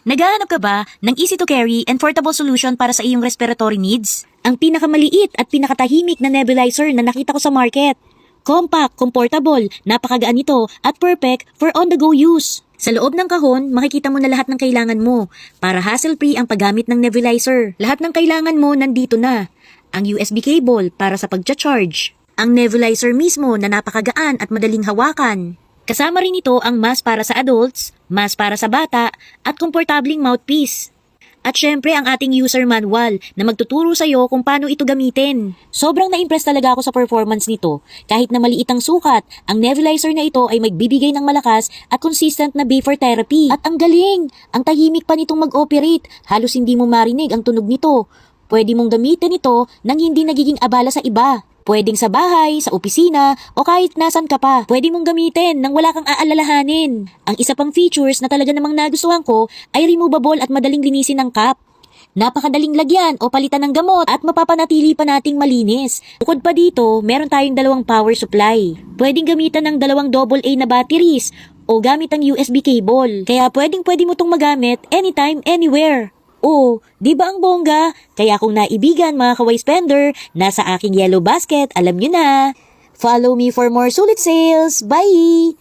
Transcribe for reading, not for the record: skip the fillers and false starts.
Naghahanap ka ba ng easy to carry and portable solution para sa iyong respiratory needs? Ang pinakamaliit at pinakatahimik na nebulizer na nakita ko sa market. Compact, comfortable, napakagaan nito at perfect for on-the-go use. Sa loob ng kahon, makikita mo na lahat ng kailangan mo para hassle-free ang paggamit ng nebulizer. Lahat ng kailangan mo nandito na. Ang USB cable para sa pagcha-charge. Ang nebulizer mismo na napakagaan at madaling hawakan. Kasama rin ito ang mask para sa adults, mask para sa bata, at komportabling mouthpiece. At syempre ang ating user manual na magtuturo sa iyo kung paano ito gamitin. Sobrang na-impress talaga ako sa performance nito. Kahit na maliit ang sukat, ang nebulizer na ito ay magbibigay ng malakas at consistent na vapor therapy. At ang galing! Ang tahimik pa nitong mag-operate. Halos hindi mo marinig ang tunog nito. Pwede mong gamitin ito nang hindi nagiging abala sa iba. Pwedeng sa bahay, sa opisina, o kahit nasan ka pa. Pwede mong gamitin nang wala kang aalalahanin. Ang isa pang features na talaga namang nagustuhan ko ay removable at madaling linisin ng cup. Napakadaling lagyan o palitan ng gamot at mapapanatili pa nating malinis. Bukod pa dito, meron tayong dalawang power supply. Pwedeng gamitan ng dalawang AA na batteries o gamit ang USB cable. Kaya pwede mo itong magamit anytime, anywhere. Oh, di ba ang bongga? Kaya kung naibigan mga kawaii spender, nasa aking yellow basket, alam nyo na. Follow me for more sulit sales. Bye!